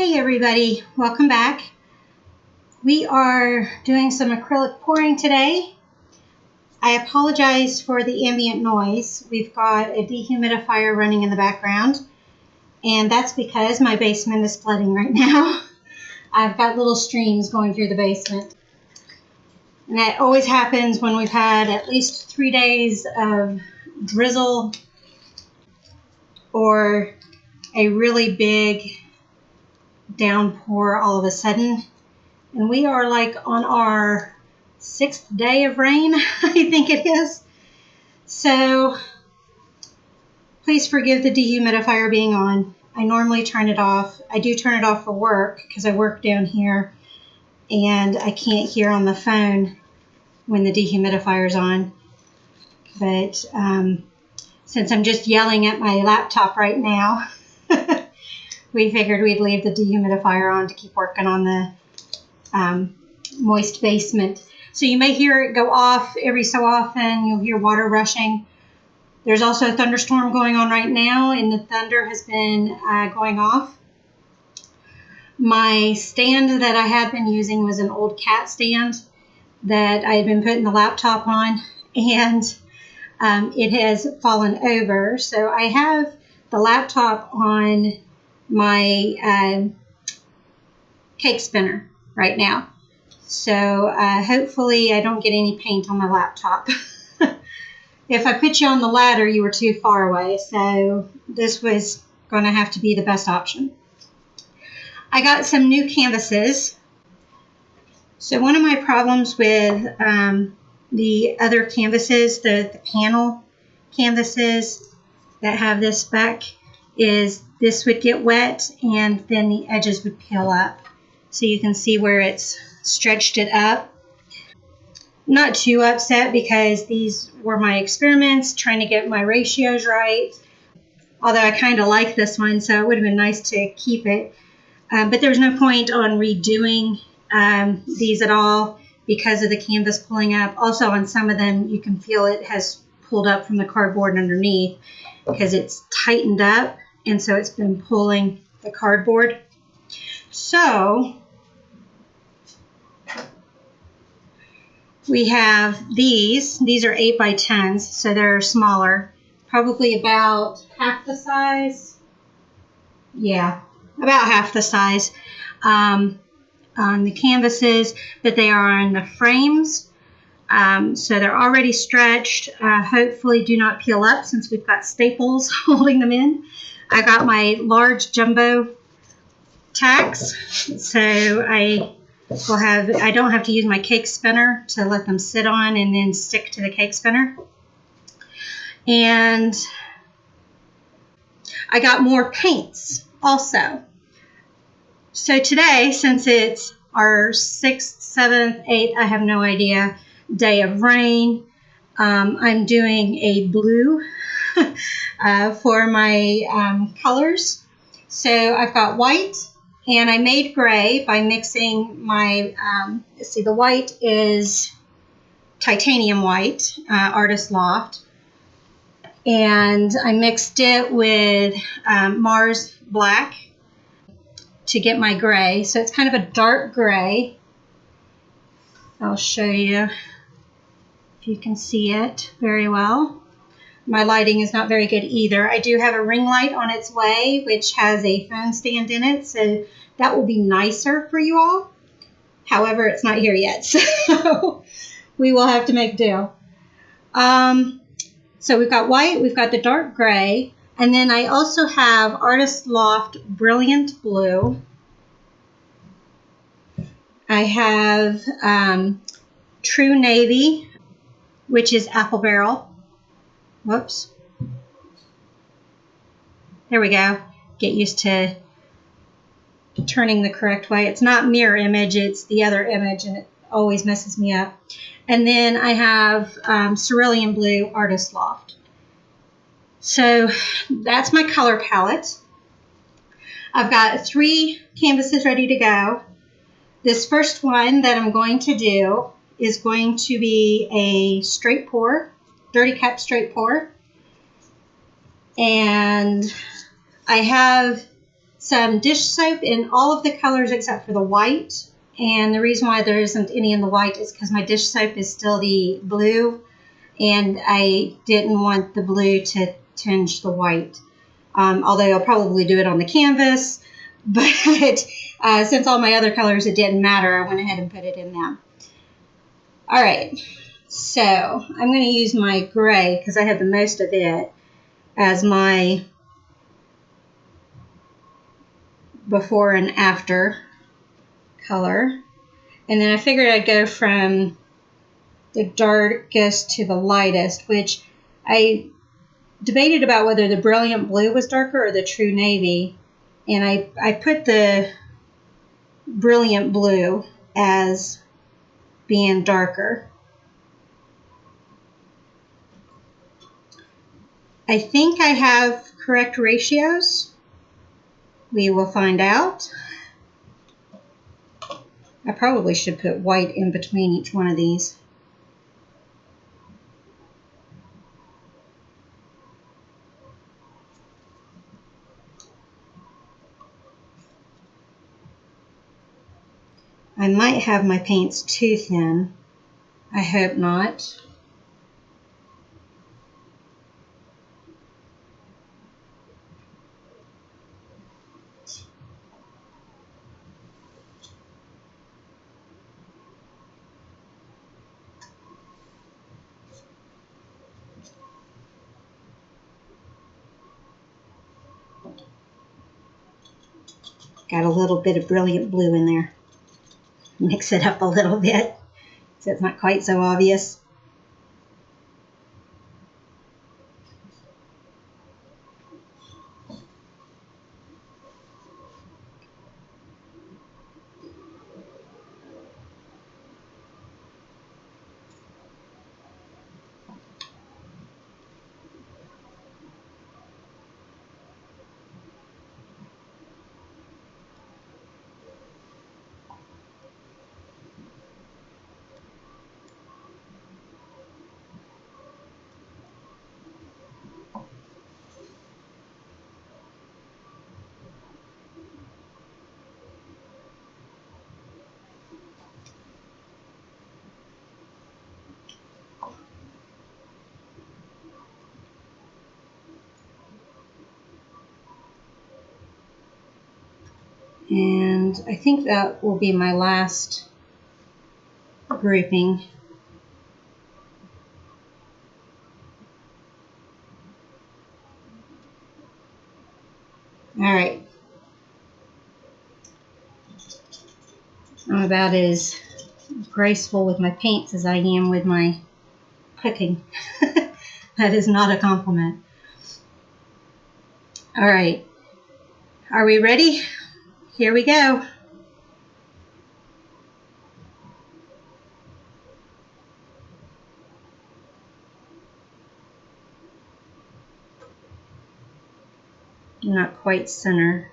Hey everybody, welcome back. We are doing some acrylic pouring today. I apologize for the ambient noise. We've got a dehumidifier running in the background, and that's because my basement is flooding right now. I've got little streams going through the basement. And that always happens when we've had at least 3 days of drizzle or a really big downpour all of a sudden. And we are like on our 6th day of rain, I think it is. So please forgive the dehumidifier being on. I normally turn it off. I do turn it off for work because I work down here and I can't hear on the phone when the dehumidifier is on. But since I'm just yelling at my laptop right now, we figured we'd leave the dehumidifier on to keep working on the moist basement. So you may hear it go off every so often. You'll hear water rushing. There's also a thunderstorm going on right now, and the thunder has been going off. My stand that I had been using was an old cat stand that I had been putting the laptop on, and it has fallen over. So I have the laptop on my cake spinner right now. So hopefully I don't get any paint on my laptop. If I put you on the ladder, you were too far away, so this was going to have to be the best option. I got some new canvases. So one of my problems with the other canvases, the panel canvases that have this spec, is this would get wet and then the edges would peel up. So you can see where it's stretched it up. Not too upset because these were my experiments, trying to get my ratios right. Although I kind of like this one, so it would have been nice to keep it. But there was no point on redoing these at all because of the canvas pulling up. Also on some of them, you can feel it has pulled up from the cardboard underneath because it's tightened up, and so it's been pulling the cardboard. So we have these are 8 by 10s, so they're smaller, probably about half the size. Yeah, about half the size on the canvases, but they are on the frames. So they're already stretched. Hopefully do not peel up since we've got staples holding them in. I got my large jumbo tacks, so I don't have to use my cake spinner to let them sit on and then stick to the cake spinner. And I got more paints also. So today, since it's our 6th, 7th, 8th, I have no idea, day of rain, I'm doing a blue for my colors. So I've got white, and I made gray by mixing my, let's see, the white is titanium white, Artist Loft. And I mixed it with Mars Black to get my gray. So it's kind of a dark gray. I'll show you if you can see it very well. My lighting is not very good either. I do have a ring light on its way, which has a phone stand in it, so that will be nicer for you all. However, it's not here yet, so we will have to make do. So we've got white, we've got the dark gray, and then I also have Artist Loft Brilliant Blue. I have True Navy, which is Apple Barrel. Whoops. There we go. Get used to turning the correct way. It's not mirror image, it's the other image, and it always messes me up. And then I have Cerulean Blue Artist Loft. So that's my color palette. I've got 3 canvases ready to go. This first one that I'm going to do is going to be a straight pour, dirty cup straight pour. And I have some dish soap in all of the colors except for the white. And the reason why there isn't any in the white is because my dish soap is still the blue, and I didn't want the blue to tinge the white. Although I'll probably do it on the canvas, but since all my other colors, it didn't matter, I went ahead and put it in them. All right, so I'm going to use my gray because I have the most of it as my before and after color. And then I figured I'd go from the darkest to the lightest, which I debated about whether the brilliant blue was darker or the true navy. And I put the brilliant blue as being darker. I think I have correct ratios. We will find out. I probably should put white in between each one of these. I might have my paints too thin. I hope not. Got a little bit of brilliant blue in there. Mix it up a little bit so it's not quite so obvious. And I think that will be my last grouping. All right. I'm about as graceful with my paints as I am with my cooking. That is not a compliment. All right. Are we ready? Here we go. Not quite center.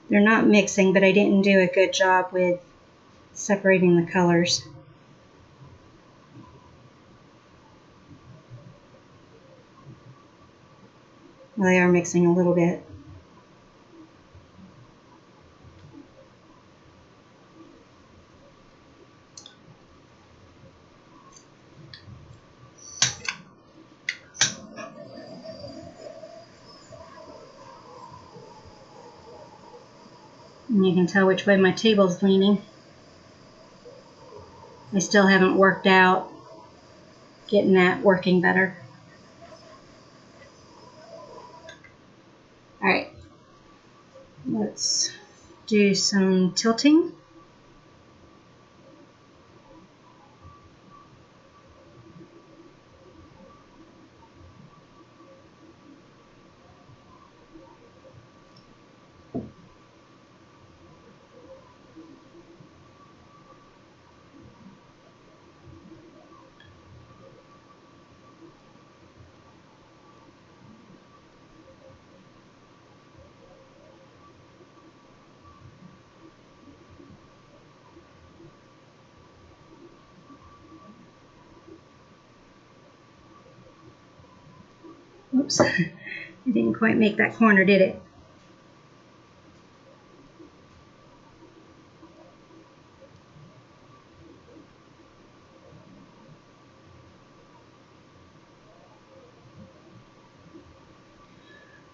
They're not mixing, but I didn't do a good job with separating the colors. Well, they are mixing a little bit. And you can tell which way my table's leaning. I still haven't worked out getting that working better. All right, let's do some tilting. Oops, it didn't quite make that corner, did it?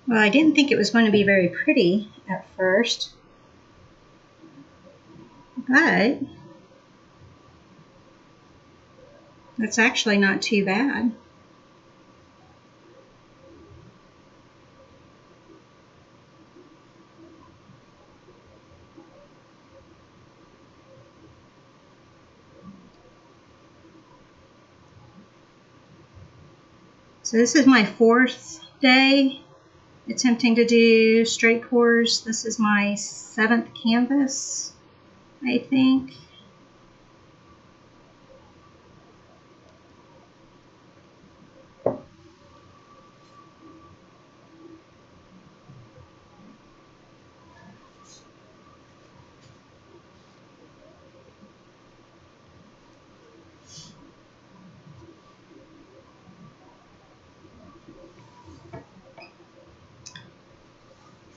Well, I didn't think it was going to be very pretty at first, but that's actually not too bad. So this is my 4th day attempting to do straight pours. This is my 7th canvas, I think.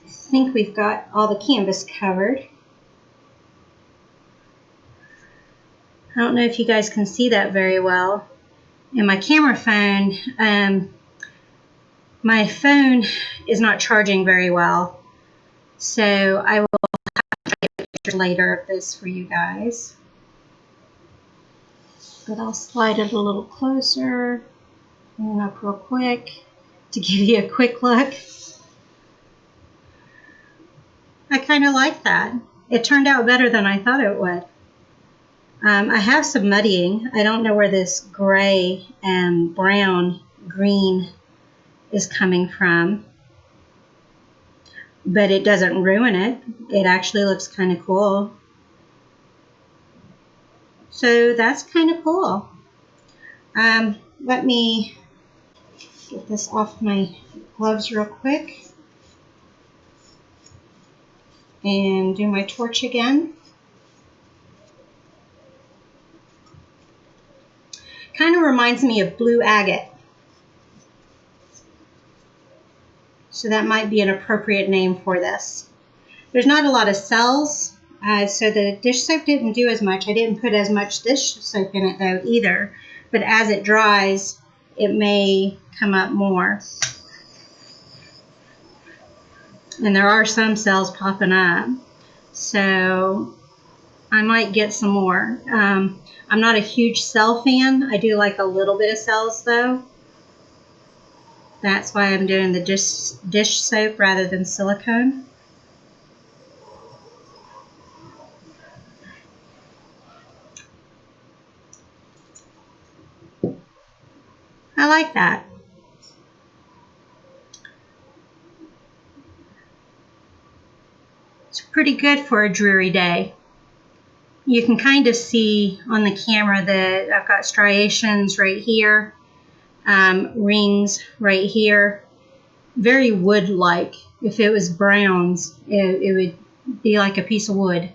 I think we've got all the canvas covered. I don't know if you guys can see that very well. In my camera phone, my phone is not charging very well, so I will take a picture later of this for you guys. But I'll slide it a little closer and up real quick to give you a quick look. I kind of like that. It turned out better than I thought it would. I have some muddying. I don't know where this gray and brown green is coming from, but it doesn't ruin it. It actually looks kind of cool. So that's kind of cool. Let me get this off my gloves real quick and do my torch again. Kind of reminds me of blue agate. So that might be an appropriate name for this. There's not a lot of cells, so the dish soap didn't do as much. I didn't put as much dish soap in it though either, but as it dries, it may come up more. And there are some cells popping up, so I might get some more. I'm not a huge cell fan. I do like a little bit of cells though. That's why I'm doing the dish soap rather than silicone. I like that. It's pretty good for a dreary day. You can kind of see on the camera that I've got striations right here, rings right here, very wood-like. If it was browns, it would be like a piece of wood.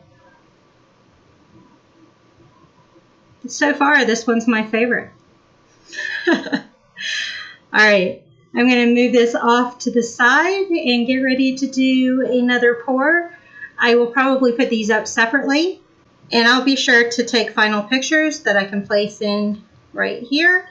So far, this one's my favorite. All right, I'm going to move this off to the side and get ready to do another pour. I will probably put these up separately, and I'll be sure to take final pictures that I can place in right here.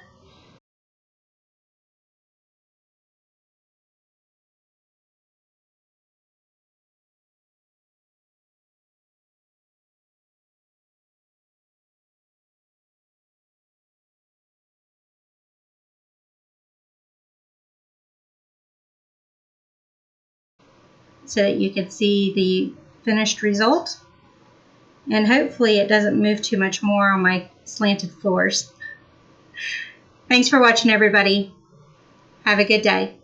So that you can see the finished result. And hopefully it doesn't move too much more on my slanted floors. Thanks for watching, everybody. Have a good day.